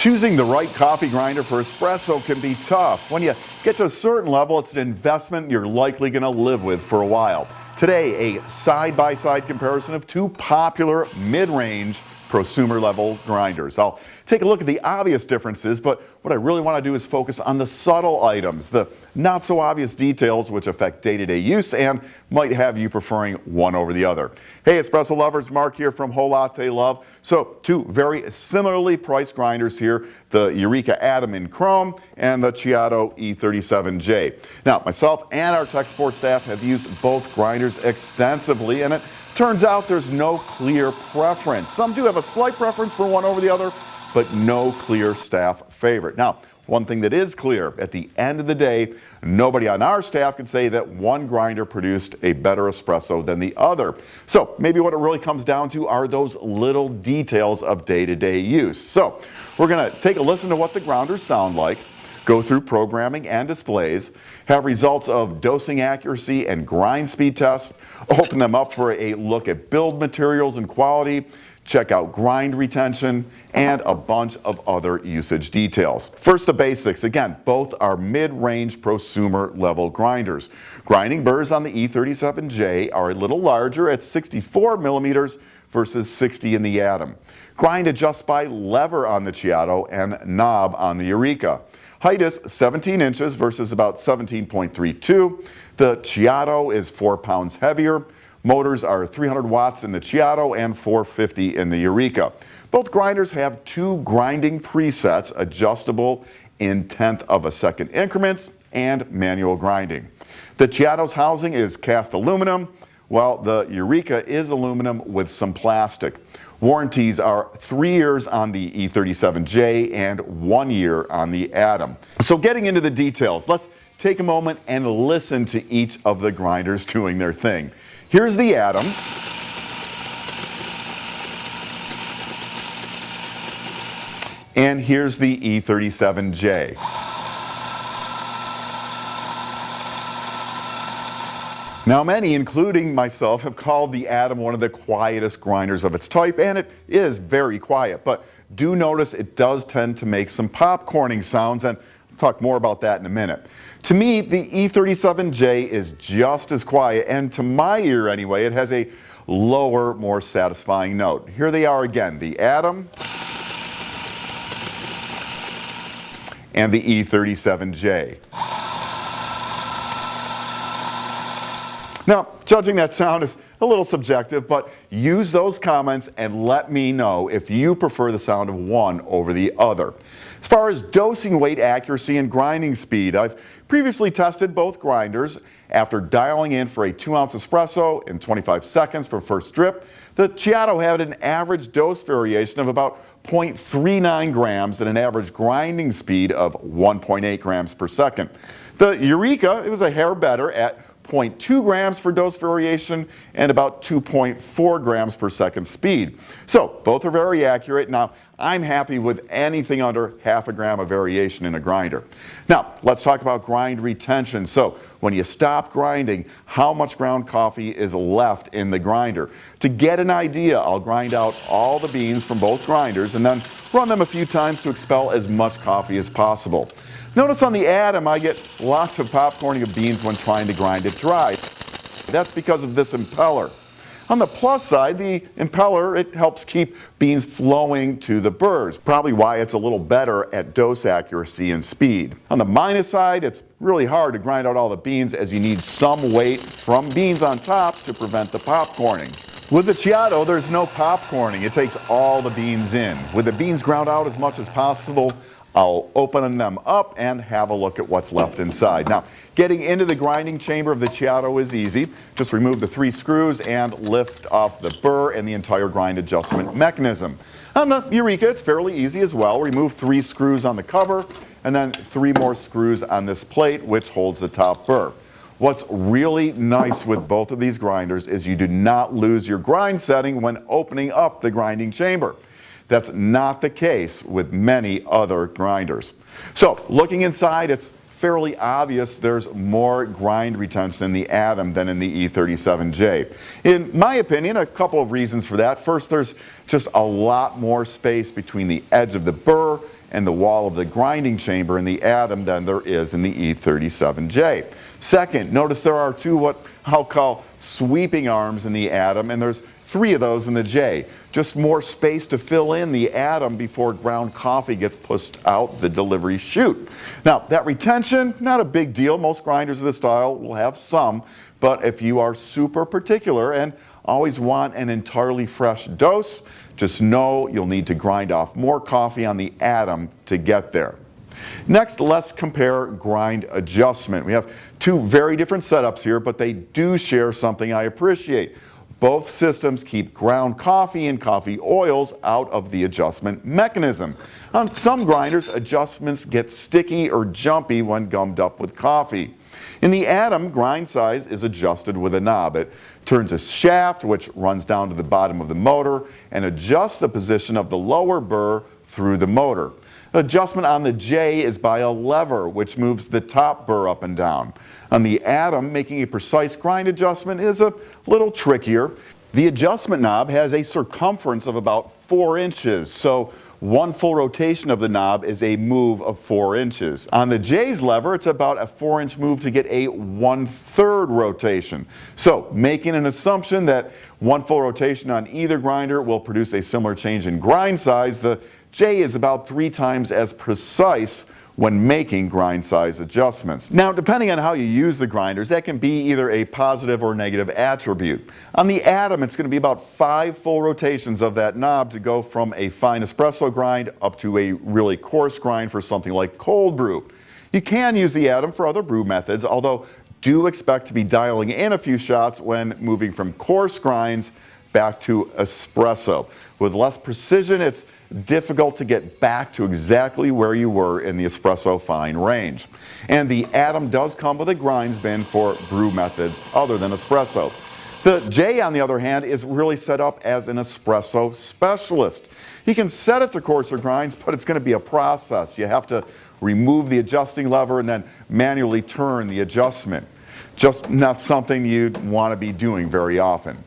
Choosing the right coffee grinder for espresso can be tough. When you get to a certain level, it's an investment you're likely going to live with for a while. Today, a side-by-side comparison of two popular mid-range prosumer level grinders. I'll take a look at the obvious differences, but what I really want to do is focus on the subtle items, the not so obvious details which affect day-to-day use and might have you preferring one over the other. Hey espresso lovers, Marc here from Whole Latte Love. So two very similarly priced grinders here, the Eureka Atom in chrome and the Ceado E37J. Now myself and our tech support staff have used both grinders extensively, and it turns out there's no clear preference. Some do have a slight preference for one over the other, but no clear staff favorite. Now, one thing that is clear, at the end of the day, nobody on our staff can say that one grinder produced a better espresso than the other. So maybe what it really comes down to are those little details of day-to-day use. So we're going to take a listen to what the grinders sound like, go through programming and displays, have results of dosing accuracy and grind speed tests, open them up for a look at build materials and quality, check out grind retention, and a bunch of other usage details. First, the basics. Again, both are mid-range prosumer level grinders. Grinding burrs on the E37J are a little larger at 64 millimeters versus 60 in the Atom. Grind adjusts by lever on the Ceado and knob on the Eureka. Height is 17 inches versus about 17.32. The Ceado is 4 pounds heavier. Motors are 300 watts in the Ceado and 450 in the Eureka. Both grinders have two grinding presets, adjustable in 1/10 of a second increments and manual grinding. The Ceado's housing is cast aluminum, while the Eureka is aluminum with some plastic. Warranties are 3 years on the E37J and 1 year on the Atom. So getting into the details, let's take a moment and listen to each of the grinders doing their thing. Here's the Atom. And here's the E37J. Now many, including myself, have called the Atom one of the quietest grinders of its type, and it is very quiet, but do notice it does tend to make some popcorning sounds, and I'll talk more about that in a minute. To me, the E37J is just as quiet, and to my ear anyway, it has a lower, more satisfying note. Here they are again, the Atom and the E37J. Now, judging that sound is a little subjective, but use those comments and let me know if you prefer the sound of one over the other. As far as dosing weight accuracy and grinding speed, I've previously tested both grinders. After dialing in for a 2-ounce espresso in 25 seconds for first drip, the Ceado had an average dose variation of about 0.39 grams and an average grinding speed of 1.8 grams per second. The Eureka, it was a hair better at 0.2 grams for dose variation and about 2.4 grams per second speed. So both are very accurate. Now I'm happy with anything under half a gram of variation in a grinder. Now let's talk about grind retention. So when you stop grinding, how much ground coffee is left in the grinder? To get an idea, I'll grind out all the beans from both grinders and then run them a few times to expel as much coffee as possible. Notice on the Atom I get lots of popcorning of beans when trying to grind it dry. That's because of this impeller. On the plus side, the impeller, it helps keep beans flowing to the burrs, probably why it's a little better at dose accuracy and speed. On the minus side, it's really hard to grind out all the beans as you need some weight from beans on top to prevent the popcorning. With the Ceado, there's no popcorning. It takes all the beans in. With the beans ground out as much as possible, I'll open them up and have a look at what's left inside. Now, getting into the grinding chamber of the Ceado is easy. Just remove the 3 screws and lift off the burr and the entire grind adjustment mechanism. On the Eureka, it's fairly easy as well. Remove 3 screws on the cover and then 3 more screws on this plate, which holds the top burr. What's really nice with both of these grinders is you do not lose your grind setting when opening up the grinding chamber. That's not the case with many other grinders. So looking inside, it's fairly obvious there's more grind retention in the Atom than in the E37J. In my opinion, a couple of reasons for that. First, there's just a lot more space between the edge of the burr and the wall of the grinding chamber in the Atom than there is in the E37J. Second, notice there are two what I'll call sweeping arms in the Atom, and there's 3 of those in the J. Just more space to fill in the Atom before ground coffee gets pushed out the delivery chute. Now, that retention, not a big deal. Most grinders of this style will have some, but if you are super particular and always want an entirely fresh dose, just know you'll need to grind off more coffee on the Atom to get there. Next, let's compare grind adjustment. We have 2 very different setups here, but they do share something I appreciate. Both systems keep ground coffee and coffee oils out of the adjustment mechanism. On some grinders, adjustments get sticky or jumpy when gummed up with coffee. In the Atom, grind size is adjusted with a knob. It turns a shaft, which runs down to the bottom of the motor, and adjusts the position of the lower burr through the motor. Adjustment on the J is by a lever, which moves the top burr up and down. On the Atom, making a precise grind adjustment is a little trickier. The adjustment knob has a circumference of about 4 inches, so 1 full rotation of the knob is a move of 4 inches. On the J's lever, it's about a 4-inch move to get a 1/3 rotation. So, making an assumption that 1 full rotation on either grinder will produce a similar change in grind size, the J is about 3 times as precise when making grind size adjustments. Now, depending on how you use the grinders, that can be either a positive or negative attribute. On the Atom, it's going to be about 5 full rotations of that knob to go from a fine espresso grind up to a really coarse grind for something like cold brew. You can use the Atom for other brew methods, although do expect to be dialing in a few shots when moving from coarse grinds back to espresso. With less precision, it's difficult to get back to exactly where you were in the espresso fine range. And the Atom does come with a grinds bin for brew methods other than espresso. The J, on the other hand, is really set up as an espresso specialist. You can set it to coarser grinds, but it's going to be a process. You have to remove the adjusting lever and then manually turn the adjustment. Just not something you'd want to be doing very often.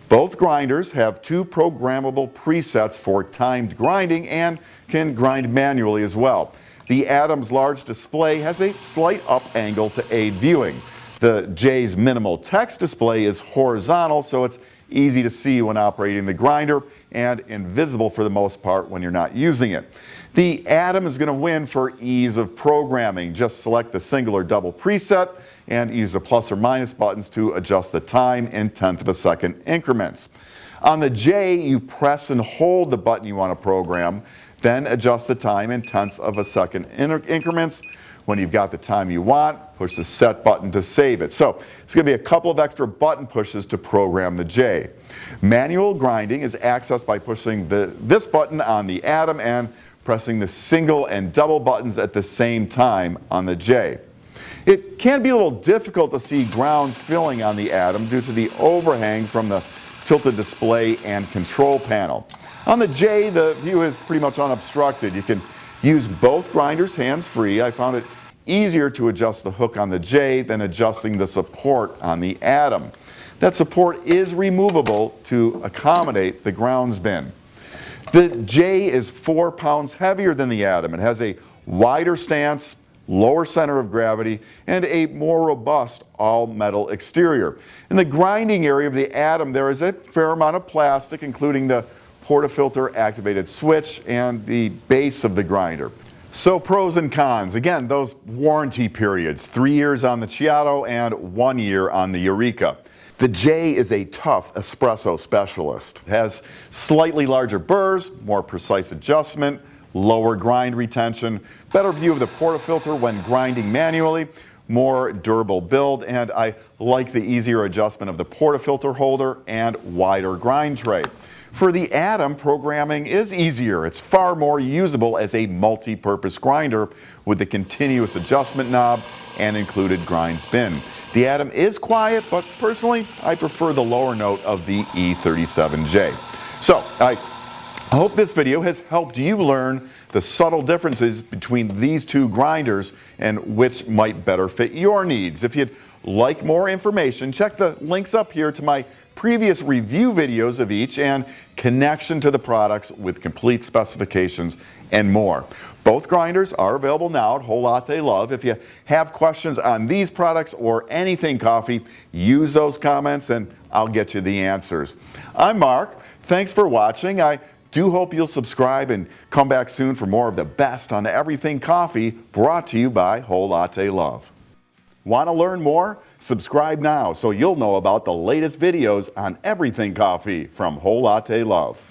Both grinders have 2 programmable presets for timed grinding and can grind manually as well. The Atom's large display has a slight up angle to aid viewing. The J's minimal text display is horizontal, so it's easy to see when operating the grinder and invisible for the most part when you're not using it. The Atom is going to win for ease of programming. Just select the single or double preset and use the plus or minus buttons to adjust the time in 1/10 of a second increments. On the J, you press and hold the button you want to program, then adjust the time in 1/10 of a second increments. When you've got the time you want, push the set button to save it. So it's going to be a couple of extra button pushes to program the J. Manual grinding is accessed by pushing this button on the Atom and pressing the single and double buttons at the same time on the J. It can be a little difficult to see grounds filling on the Atom due to the overhang from the tilted display and control panel. On the J, the view is pretty much unobstructed. You can use both grinders hands-free. I found it easier to adjust the hook on the J than adjusting the support on the Atom. That support is removable to accommodate the grounds bin. The J is 4 pounds heavier than the Atom. It has a wider stance, lower center of gravity, and a more robust all-metal exterior. In the grinding area of the Atom, there is a fair amount of plastic, including the portafilter activated switch and the base of the grinder. So pros and cons. Again, those warranty periods, 3 years on the Ceado and 1 year on the Eureka. The J is a tough espresso specialist. It has slightly larger burrs, more precise adjustment, lower grind retention, better view of the portafilter when grinding manually, more durable build, and I like the easier adjustment of the portafilter holder and wider grind tray. For the Atom, programming is easier. It's far more usable as a multi-purpose grinder with the continuous adjustment knob and included grinds bin. The Atom is quiet, but personally, I prefer the lower note of the E37J. So, I hope this video has helped you learn the subtle differences between these 2 grinders and which might better fit your needs. If you'd like more information, check the links up here to my previous review videos of each and connection to the products with complete specifications and more. Both grinders are available now at Whole Latte Love. If you have questions on these products or anything coffee, use those comments and I'll get you the answers. I'm Mark. Thanks for watching. I do hope you'll subscribe and come back soon for more of the best on everything coffee, brought to you by Whole Latte Love. Want to learn more? Subscribe now so you'll know about the latest videos on everything coffee from Whole Latte Love.